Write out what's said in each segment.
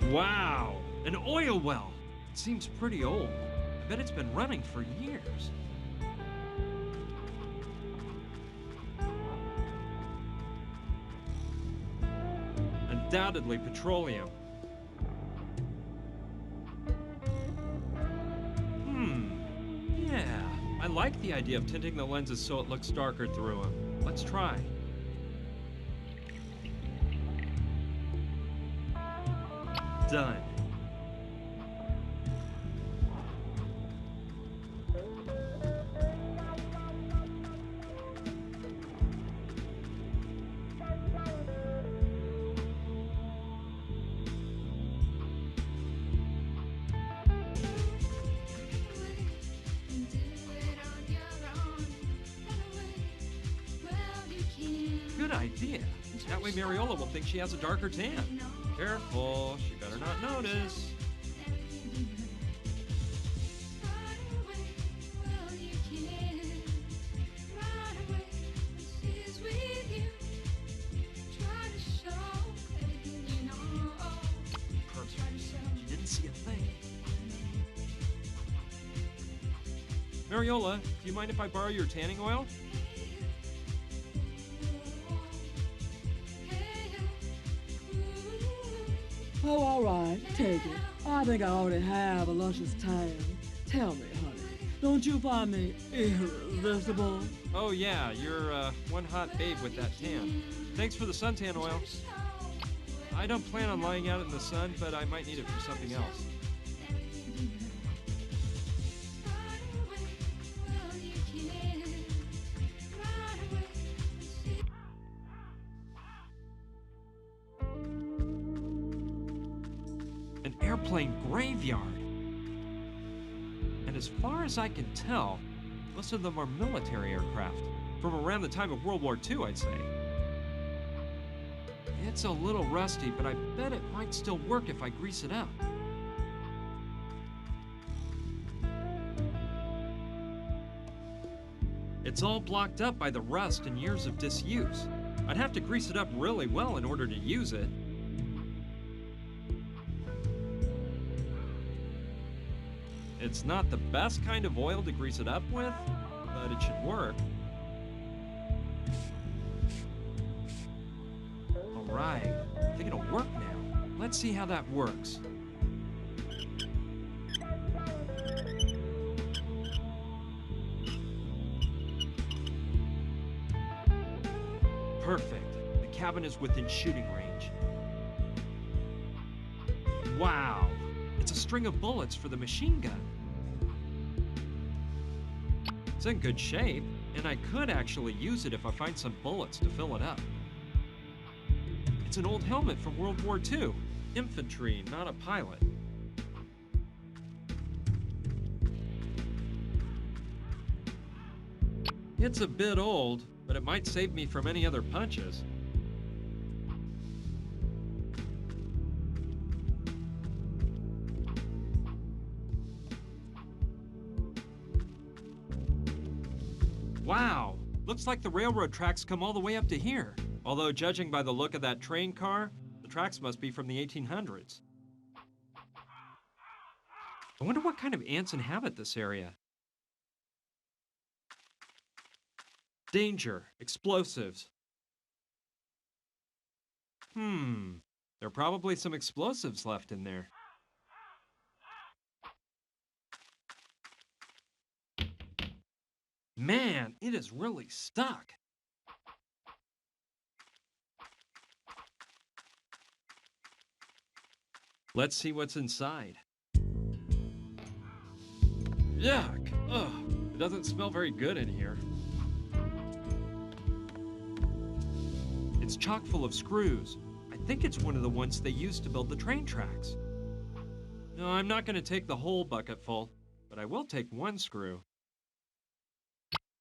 Wow, an oil well. It seems pretty old. I bet it's been running for years. Undoubtedly petroleum. Yeah. I like the idea of tinting the lenses so it looks darker through them. Let's try. Done. Good idea. That way Mariola will think she has a darker tan. Careful, she better not notice. Perfect. She didn't see a thing. Mariola, do you mind if I borrow your tanning oil? Oh, all right, take it. I think I already have a luscious tan. Tell me, honey, don't you find me irresistible? Oh yeah, you're one hot babe with that tan. Thanks for the suntan oil. I don't plan on lying out in the sun, but I might need it for something else. An airplane graveyard. And as far as I can tell, most of them are military aircraft. From around the time of World War II, I'd say. It's a little rusty, but I bet it might still work if I grease it up. It's all blocked up by the rust and years of disuse. I'd have to grease it up really well in order to use it. It's not the best kind of oil to grease it up with, but it should work. All right, I think it'll work now. Let's see how that works. Perfect. The cabin is within shooting range. Wow, it's a string of bullets for the machine gun. It's in good shape, and I could actually use it if I find some bullets to fill it up. It's an old helmet from World War II. Infantry, not a pilot. It's a bit old, but it might save me from any other punches. Wow, looks like the railroad tracks come all the way up to here. Although, judging by the look of that train car, the tracks must be from the 1800s. I wonder what kind of ants inhabit this area. Danger, explosives. There are probably some explosives left in there. Man, it is really stuck. Let's see what's inside. Yuck! Ugh, it doesn't smell very good in here. It's chock full of screws. I think it's one of the ones they used to build the train tracks. No, I'm not going to take the whole bucket full, but I will take one screw.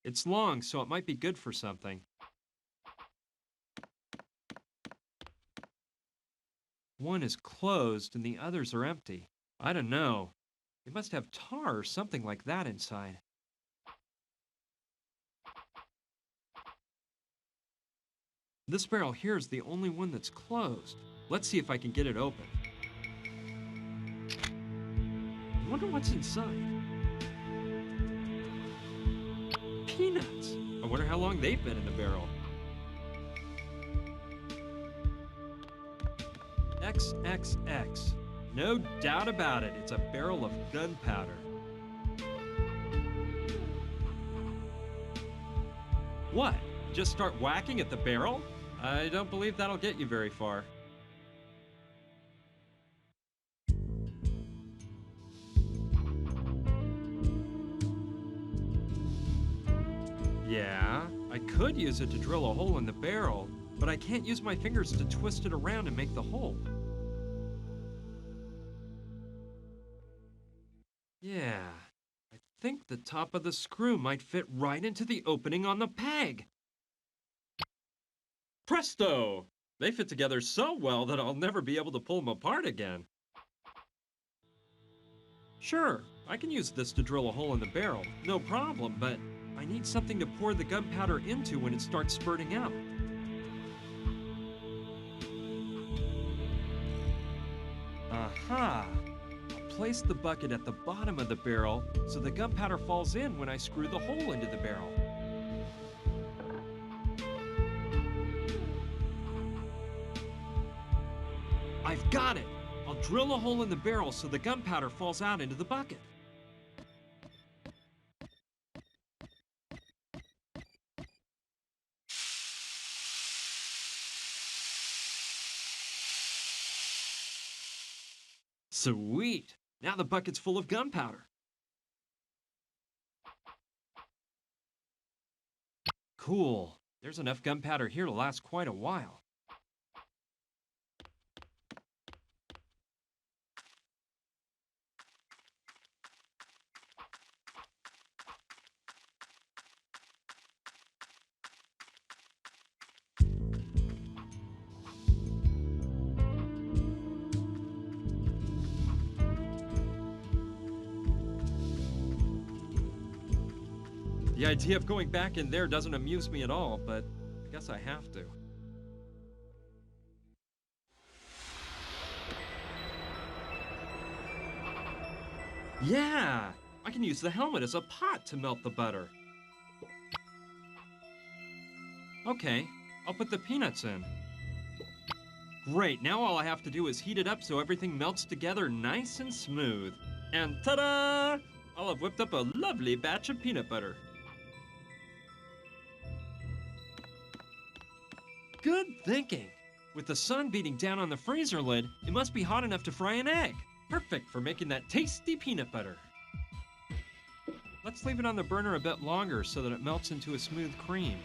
It's long, so it might be good for something. One is closed and the others are empty. I don't know. They must have tar or something like that inside. This barrel here is the only one that's closed. Let's see if I can get it open. Wonder what's inside. Peanuts! I wonder how long they've been in the barrel. XXX. No doubt about it, it's a barrel of gunpowder. What? Just start whacking at the barrel? I don't believe that'll get you very far. Yeah, I could use it to drill a hole in the barrel, but I can't use my fingers to twist it around and make the hole. Yeah, I think the top of the screw might fit right into the opening on the peg. Presto! They fit together so well that I'll never be able to pull them apart again. Sure, I can use this to drill a hole in the barrel, no problem, but I need something to pour the gunpowder into when it starts spurting out. Aha! I'll place the bucket at the bottom of the barrel so the gunpowder falls in when I screw the hole into the barrel. I've got it! I'll drill a hole in the barrel so the gunpowder falls out into the bucket. Sweet! Now the bucket's full of gunpowder. Cool. There's enough gunpowder here to last quite a while. The idea of going back in there doesn't amuse me at all, but I guess I have to. Yeah! I can use the helmet as a pot to melt the butter. Okay, I'll put the peanuts in. Great, now all I have to do is heat it up so everything melts together nice and smooth. And ta-da! I'll have whipped up a lovely batch of peanut butter. Good thinking! With the sun beating down on the freezer lid, it must be hot enough to fry an egg. Perfect for making that tasty peanut butter. Let's leave it on the burner a bit longer so that it melts into a smooth cream.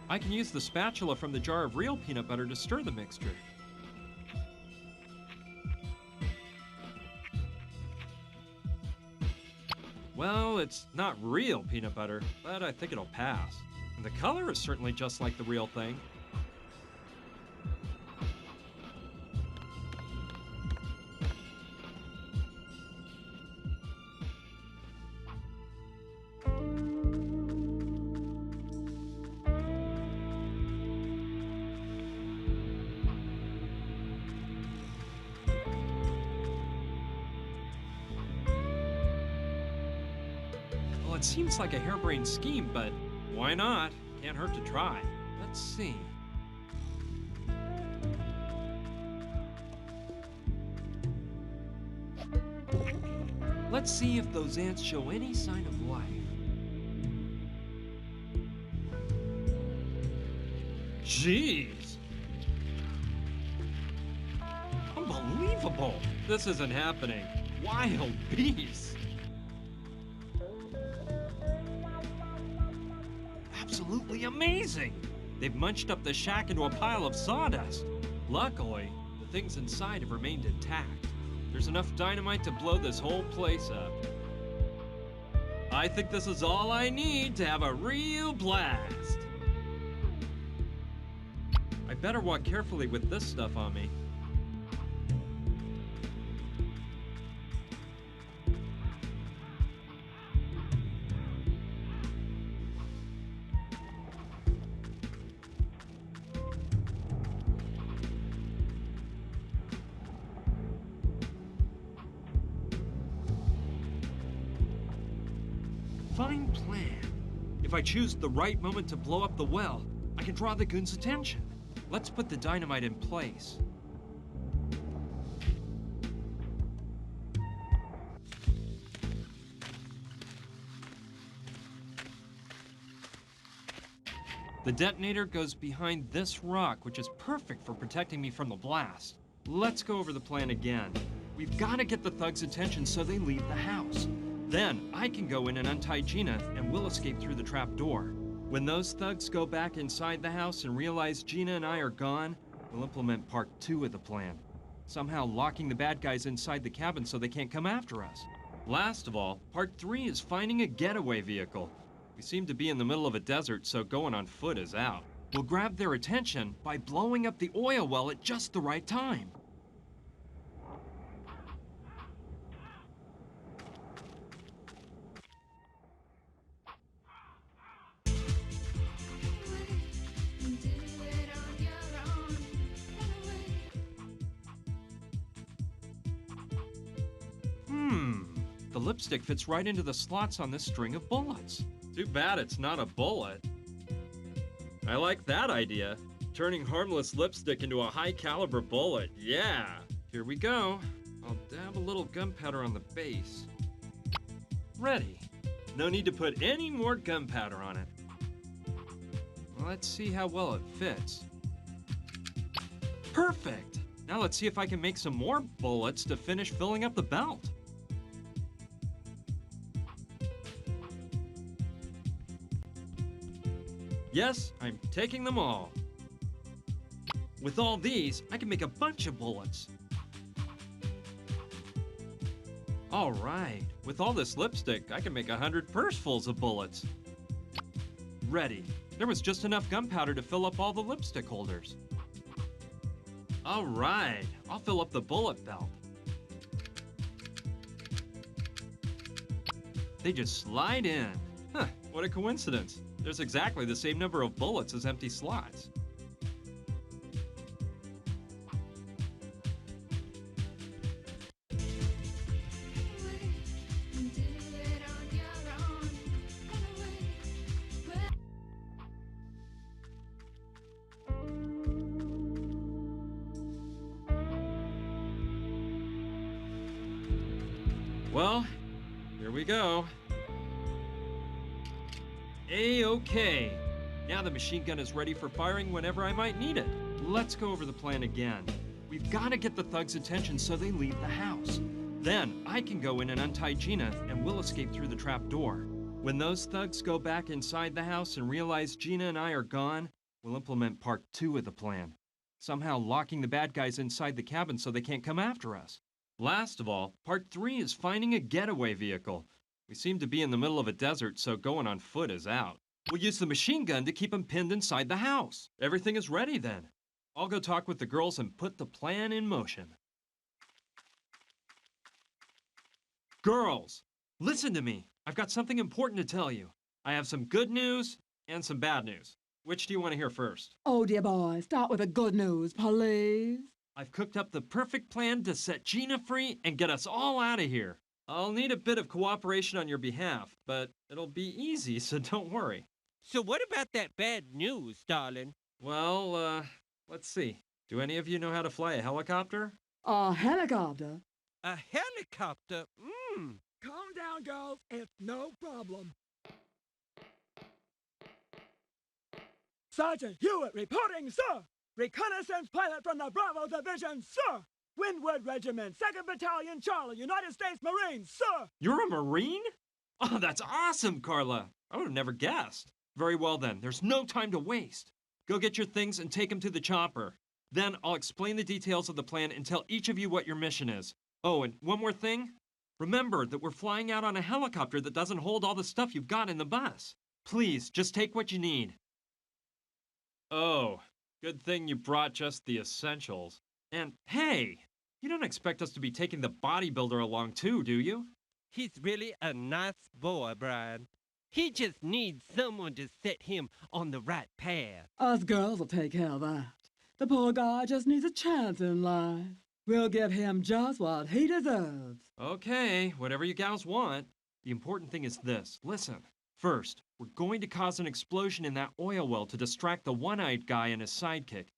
I can use the spatula from the jar of real peanut butter to stir the mixture. Well, it's not real peanut butter, but I think it'll pass. And the color is certainly just like the real thing. Well, it seems like a harebrained scheme, but why not? Can't hurt to try. Let's see. Let's see if those ants show any sign of life. Jeez! Unbelievable! This isn't happening. Wild beasts! Absolutely amazing! They've munched up the shack into a pile of sawdust. Luckily, the things inside have remained intact. There's enough dynamite to blow this whole place up. I think this is all I need to have a real blast. I better walk carefully with this stuff on me. fine plan. If I choose the right moment to blow up the well, I can draw the goons' attention. Let's put the dynamite in place. The detonator goes behind this rock, which is perfect for protecting me from the blast. Let's go over the plan again. We've got to get the thugs' attention so they leave the house. Then I can go in and untie Gina, and we'll escape through the trap door. When those thugs go back inside the house and realize Gina and I are gone, we'll implement part 2 of the plan. Somehow locking the bad guys inside the cabin so they can't come after us. Last of all, part 3 is finding a getaway vehicle. We seem to be in the middle of a desert, so going on foot is out. We'll grab their attention by blowing up the oil well at just the right time. The lipstick fits right into the slots on this string of bullets. Too bad it's not a bullet. I like that idea. Turning harmless lipstick into a high-caliber bullet. Yeah! Here we go. I'll dab a little gunpowder on the base. Ready. No need to put any more gunpowder on it. Let's see how well it fits. Perfect! Now let's see if I can make some more bullets to finish filling up the belt. Yes, I'm taking them all. With all these, I can make a bunch of bullets. All right, with all this lipstick, I can make 100 pursefuls of bullets. Ready. There was just enough gunpowder to fill up all the lipstick holders. All right, I'll fill up the bullet belt. They just slide in. Huh, what a coincidence. There's exactly the same number of bullets as empty slots. Well, here we go. A-okay. Now the machine gun is ready for firing whenever I might need it. Let's go over the plan again. We've got to get the thugs' attention so they leave the house. Then I can go in and untie Gina, and we'll escape through the trap door. When those thugs go back inside the house and realize Gina and I are gone, we'll implement part 2 of the plan. Somehow locking the bad guys inside the cabin so they can't come after us. Last of all, part 3 is finding a getaway vehicle. We seem to be in the middle of a desert, so going on foot is out. We'll use the machine gun to keep them pinned inside the house. Everything is ready then. I'll go talk with the girls and put the plan in motion. Girls, listen to me. I've got something important to tell you. I have some good news and some bad news. Which do you want to hear first? Oh, dear boy, start with the good news, please. I've cooked up the perfect plan to set Gina free and get us all out of here. I'll need a bit of cooperation on your behalf, but it'll be easy, so don't worry. So what about that bad news, darling? Well, let's see. Do any of you know how to fly a helicopter? A helicopter? A helicopter? Calm down, girls. It's no problem. Sergeant Hewitt reporting, sir. Reconnaissance pilot from the Bravo Division, sir. Windward Regiment, 2nd Battalion, Charlie, United States Marines, sir! You're a Marine? Oh, that's awesome, Carla. I would have never guessed. Very well then, there's no time to waste. Go get your things and take them to the chopper. Then I'll explain the details of the plan and tell each of you what your mission is. Oh, and one more thing. Remember that we're flying out on a helicopter that doesn't hold all the stuff you've got in the bus. Please, just take what you need. Oh, good thing you brought just the essentials. And hey! You don't expect us to be taking the bodybuilder along too, do you? He's really a nice boy, Brian. He just needs someone to set him on the right path. Us girls will take care of that. The poor guy just needs a chance in life. We'll give him just what he deserves. Okay, whatever you gals want. The important thing is this. Listen. First, we're going to cause an explosion in that oil well to distract the one-eyed guy and his sidekick.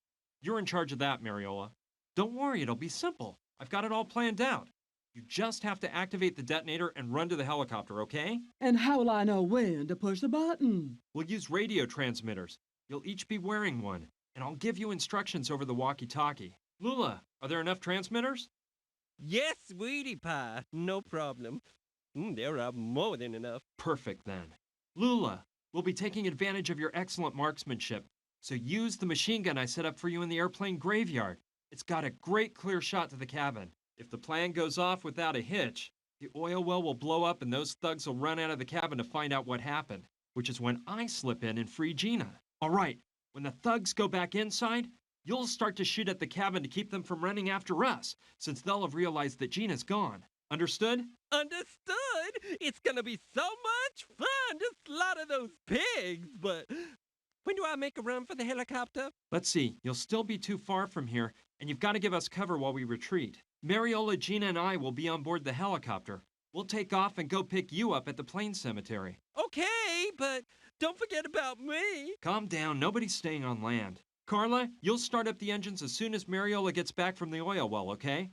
You're in charge of that, Mariola. Don't worry, it'll be simple. I've got it all planned out. You just have to activate the detonator and run to the helicopter, okay? And how will I know when to push the button? We'll use radio transmitters. You'll each be wearing one, and I'll give you instructions over the walkie-talkie. Lula, are there enough transmitters? Yes, sweetie pie, no problem. There are more than enough. Perfect, then. Lula, we'll be taking advantage of your excellent marksmanship, so use the machine gun I set up for you in the airplane graveyard. It's got a great clear shot to the cabin. If the plan goes off without a hitch, the oil well will blow up and those thugs will run out of the cabin to find out what happened, which is when I slip in and free Gina. All right, when the thugs go back inside, you'll start to shoot at the cabin to keep them from running after us, since they'll have realized that Gina's gone. Understood? Understood? It's gonna be so much fun to slaughter those pigs, but when do I make a run for the helicopter? Let's see, you'll still be too far from here, and you've got to give us cover while we retreat. Mariola, Gina, and I will be on board the helicopter. We'll take off and go pick you up at the plane cemetery. Okay, but don't forget about me. Calm down, nobody's staying on land. Carla, you'll start up the engines as soon as Mariola gets back from the oil well, okay?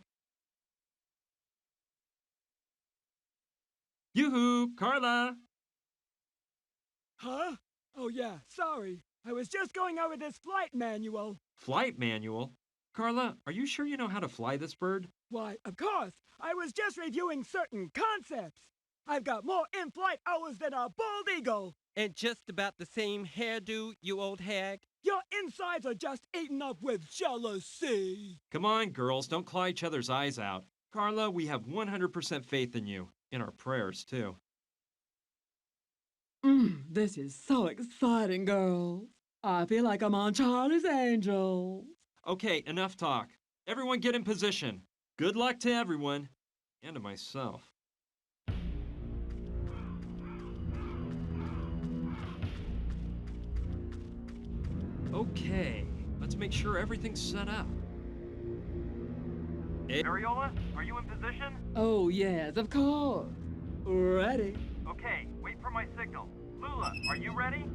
Yoo-hoo, Carla! Huh? Oh yeah, sorry. I was just going over this flight manual. Flight manual? Carla, are you sure you know how to fly this bird? Why, of course. I was just reviewing certain concepts. I've got more in-flight hours than a bald eagle. And just about the same hairdo, you old hag. Your insides are just eaten up with jealousy. Come on, girls, don't claw each other's eyes out. Carla, we have 100% faith in you. In our prayers, too. This is so exciting, girls. I feel like I'm on Charlie's Angels. Okay, enough talk. Everyone get in position. Good luck to everyone. And to myself. Okay, let's make sure everything's set up. Hey, Mariola, are you in position? Oh, yes, of course. Ready? Okay, wait for my signal. Lula, are you ready?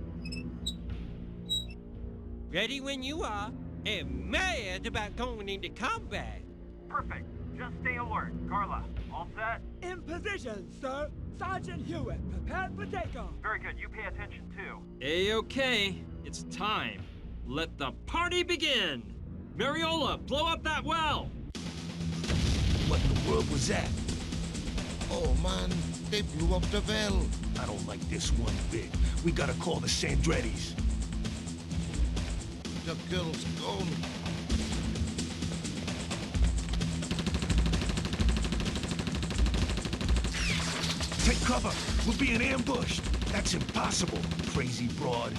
Ready when you are, and mad about going into combat. Perfect. Just stay alert. Carla, all set? In position, sir. Sergeant Hewitt, prepared for takeoff. Very good. You pay attention, too. A-okay. It's time. Let the party begin. Mariola, blow up that well. What in the world was that? Oh, man, they blew up the well. I don't like this one bit. We gotta call the Sandrettis. The girl's gone. Take cover. We're being ambushed. That's impossible, crazy broad.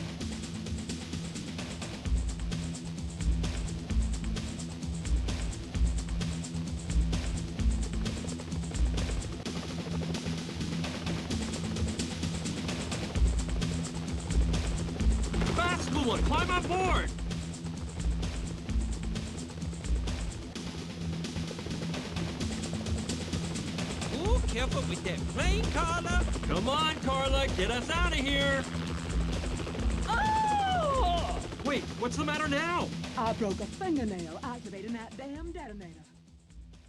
Fast, Lula, climb on board. Ooh, careful with that plane, Carla. Come on, Carla, get us out of here. Oh! Wait, what's the matter now? I broke a fingernail activating that damn detonator.